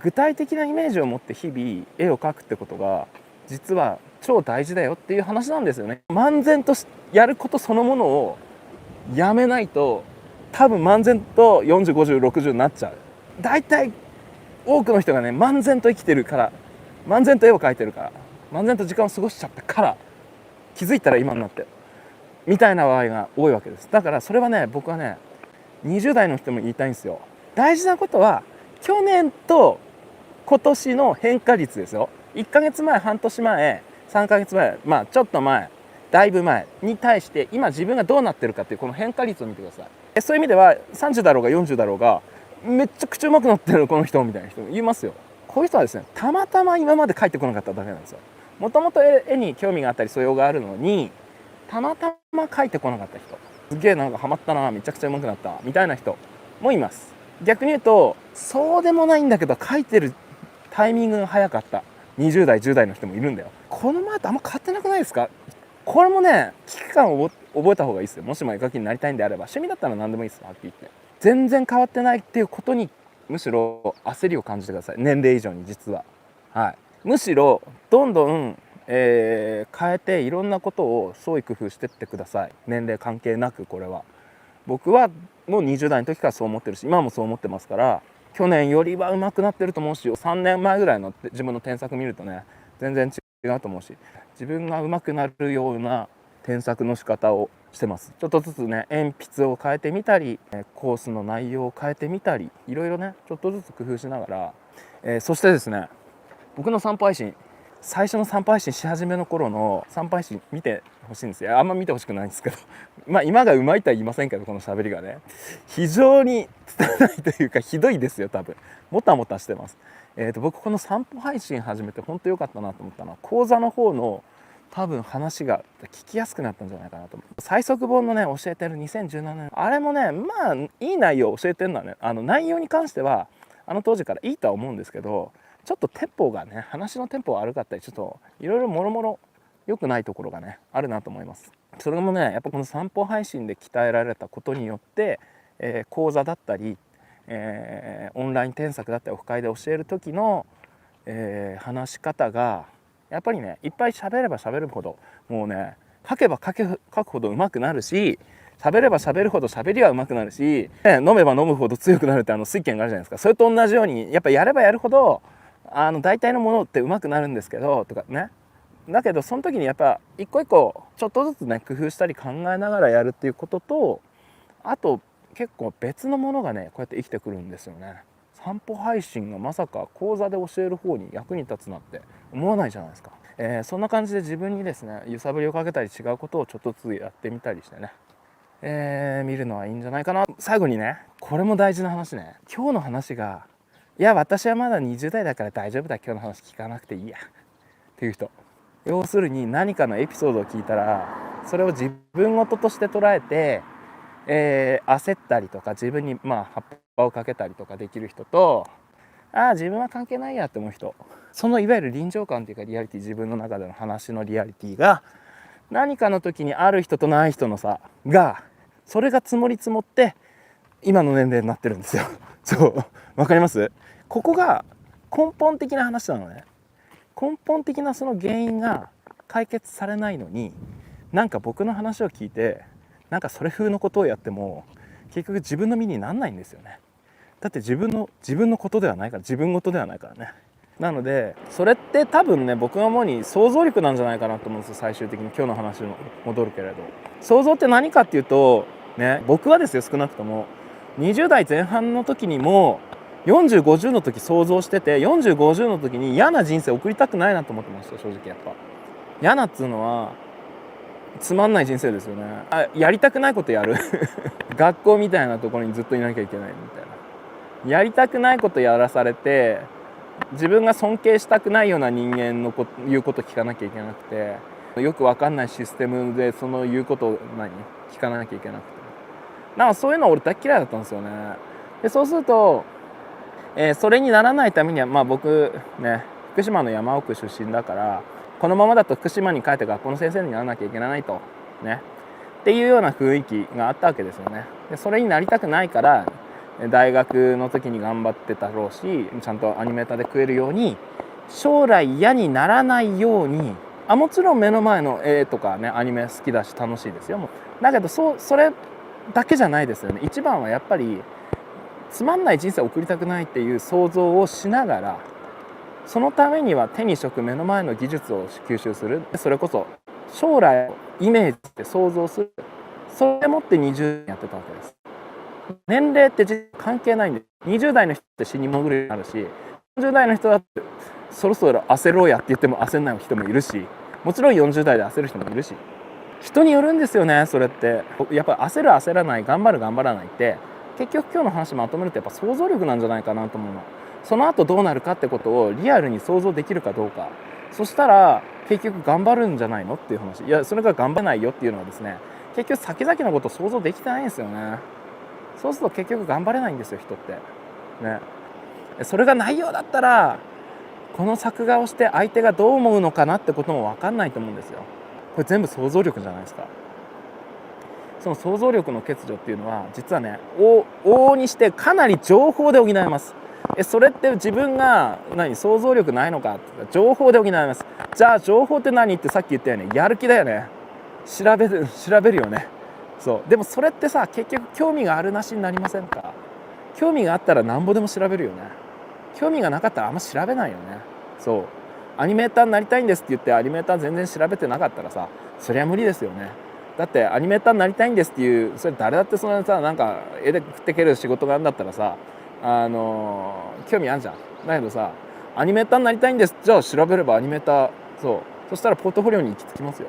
具体的なイメージを持って日々絵を描くってことが実は超大事だよっていう話なんですよね。漫然とやることそのものをやめないと多分漫然と405060になっちゃう。大体多くの人がね、漫然と生きてるから、漫然と絵を描いてるから、漫然と時間を過ごしちゃったから気づいたら今になってるみたいな場合が多いわけです。だからそれはね、僕はね20代の人も言いたいんですよ。大事なことは去年と今年の変化率ですよ。1ヶ月前、半年前、3ヶ月前、ちょっと前、だいぶ前に対して今自分がどうなってるかっていうこの変化率を見てください。そういう意味では30だろうが40だろうがめっちゃ口うまくなってるこの人みたいな人も言いますよ。こういう人はですね、たまたま今まで描いてこなかっただけなんですよ。もともと絵に興味があったり素養があるのにたまたま描いてこなかった人、すげえなんかハマったな、めちゃくちゃうまくなったみたいな人もいます。逆に言うとそうでもないんだけど描いてるタイミングが早かった20代10代の人もいるんだよ。この前とあんま変わってなくないですか？これもね、危機感を覚えた方がいいですよ。もしも絵描きになりたいんであれば、趣味だったら何でもいいですよ、はっきり言って。全然変わってないっていうことにむしろ焦りを感じてください。年齢以上に実は。はい。むしろどんどん、変えていろんなことを創意工夫してってください。年齢関係なく。これは僕はもう20代の時からそう思ってるし、今もそう思ってますから、去年よりは上手くなってると思うし、3年前ぐらいの自分の添削見るとね、全然違うと思うし、自分が上手くなるような添削の仕方をしてます。ちょっとずつね、鉛筆を変えてみたり、コースの内容を変えてみたり、いろいろね、ちょっとずつ工夫しながら、そしてですね、僕の散歩配信、最初の散歩配信し始めの頃の散歩配信見てほしいんですよ。あんま見てほしくないんですけど今がうまいとは言いませんけど、この喋りがね非常に拙いというかひどいですよ。多分もたもたしてます。僕この散歩配信始めて本当良かったなと思ったのは、講座の方の多分話が聞きやすくなったんじゃないかなと思う。最速本のね教えてる2017年、あれもねいい内容を教えてるのはね、内容に関しては当時からいいとは思うんですけど、ちょっとテンポがね、話のテンポが悪かったり、ちょっといろいろもろもろ良くないところがねあるなと思います。それもね、やっぱこの散歩配信で鍛えられたことによって、講座だったり、オンライン添削だったりオフ会で教える時の、話し方がやっぱりね、いっぱい喋れば喋るほど、もうね書けば書くほど上手くなるし、喋れば喋るほど喋りは上手くなるし、飲めば飲むほど強くなるって水拳があるじゃないですか。それと同じようにやっぱやればやるほど大体のものって上手くなるんですけどとかね。だけどその時にやっぱ一個一個ちょっとずつね工夫したり考えながらやるっていうことと、あと結構別のものがねこうやって生きてくるんですよね。散歩配信がまさか講座で教える方に役に立つなんて思わないじゃないですか。そんな感じで自分にですね揺さぶりをかけたり違うことをちょっとずつやってみたりしてね、見るのはいいんじゃないかな。最後にね、これも大事な話ね。今日の話がいや私はまだ20代だから大丈夫だ、今日の話聞かなくていいやっていう人、要するに何かのエピソードを聞いたらそれを自分事として捉えて、焦ったりとか自分に葉っぱをかけたりとかできる人と、自分は関係ないやって思う人、そのいわゆる臨場感というかリアリティ、自分の中での話のリアリティが何かの時にある人とない人の差が、それが積もり積もって今の年齢になってるんですよそうわかります？ここが根本的な話なのね。根本的なその原因が解決されないのに、なんか僕の話を聞いてなんかそれ風のことをやっても結局自分の身になんないんですよね。だって自分のことではないから、自分事ではないからね。なのでそれって多分ね、僕が思うに想像力なんじゃないかなと思うんですよ。最終的に今日の話に戻るけれど、想像って何かっていうとね、僕はですよ、少なくとも20代前半の時にも40、50の時想像してて、40、50の時に嫌な人生送りたくないなと思ってました。正直やっぱ嫌なっつうのはつまんない人生ですよね。やりたくないことやる学校みたいなところにずっといなきゃいけないみたいな、やりたくないことやらされて、自分が尊敬したくないような人間の言うこと聞かなきゃいけなくて、よく分かんないシステムでその言うことを聞かなきゃいけなくて、なんかそういうの俺大嫌いだったんですよね。でそうすると、それにならないためには、僕ね福島の山奥出身だから、このままだと福島に帰って学校の先生にならなきゃいけないとねっていうような雰囲気があったわけですよね。でそれになりたくないから大学の時に頑張ってたろうし、ちゃんとアニメーターで食えるように、将来嫌にならないように、もちろん目の前の絵とかねアニメ好きだし楽しいですよ。だけどそれだけじゃないですよね。一番はやっぱりつまんない人生を送りたくないっていう想像をしながら、そのためには手に職目の前の技術を吸収する、それこそ将来をイメージして想像する、それでもって20年やってたわけです。年齢って実は関係ないんで、20代の人って死に潜るようになるし、40代の人だってそろそろ焦ろうやって言っても焦んない人もいるし、もちろん40代で焦る人もいるし、人によるんですよね。それってやっぱり焦る焦らない、頑張る頑張らないって、結局今日の話まとめるとやっぱ想像力なんじゃないかなと思うの。その後どうなるかってことをリアルに想像できるかどうか。そしたら結局頑張るんじゃないのっていう話。いや、それが頑張れないよっていうのはですね、結局先々のことを想像できてないんですよね。そうすると結局頑張れないんですよ、人ってね。それがないようだったら、この作画をして相手がどう思うのかなってことも分かんないと思うんですよ。これ全部想像力じゃないですか。その想像力の欠如っていうのは実はね、往々にしてかなり情報で補えます。それって自分が想像力ないのかって言ったら情報で補えます。じゃあ情報って何ってさっき言ったよね、やる気だよね。調べるよね。そうでもそれってさ、結局興味があるなしになりませんか？興味があったらなんぼでも調べるよね。興味がなかったらあんま調べないよね。そうアニメーターになりたいんですって言ってアニメーター全然調べてなかったらさ、そりゃ無理ですよね。だってアニメーターになりたいんですっていう、それ誰だってそのさ、なんか絵で食ってける仕事があるんだったらさ、興味あるじゃん。だけどさ、アニメーターになりたいんです、じゃあ調べればアニメーター、そしたらポートフォリオに行き着きますよ。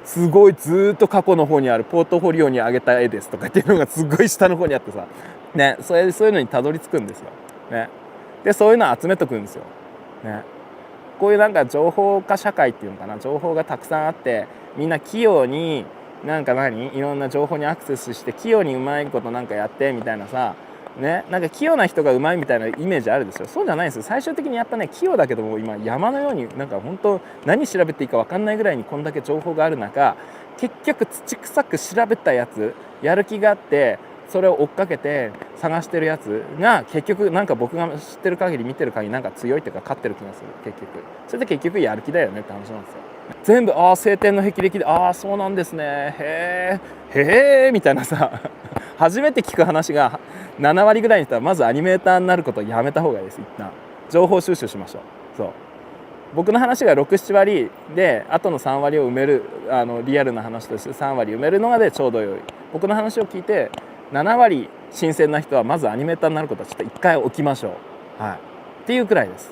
すごいずっと過去の方にあるポートフォリオに上げた絵ですとかっていうのがすごい下の方にあってさ、ね、そういうのにたどり着くんですよ。ね、でそういうのを集めとくんですよ。ね、こういうなんか情報化社会っていうのかな、情報がたくさんあってみんな器用にいろんな情報にアクセスして器用にうまいことなんかやってみたいなさ、ね、なんか器用な人がうまいみたいなイメージあるでしょ。そうじゃないんですよ。最終的にやっぱね、器用だけども今山のようになんか本当何調べていいか分かんないぐらいにこんだけ情報がある中、結局土臭く調べたやつ、やる気があってそれを追っかけて探してるやつが結局なんか僕が知ってる限り見てる限りなんか強いっていうか勝ってる気がする。結局それで結局やる気だよねって話なんですよ。全部晴天の霹靂でそうなんですね、へえみたいなさ初めて聞く話が7割ぐらいにしたらまずアニメーターになることをやめた方がいいです。一旦情報収集しましょう。そう僕の話が6、7割であとの3割を埋める、リアルな話として3割埋めるのがでちょうどよい。僕の話を聞いて7割新鮮な人はまずアニメーターになることはちょっと一回置きましょう。はい、っていうくらいです。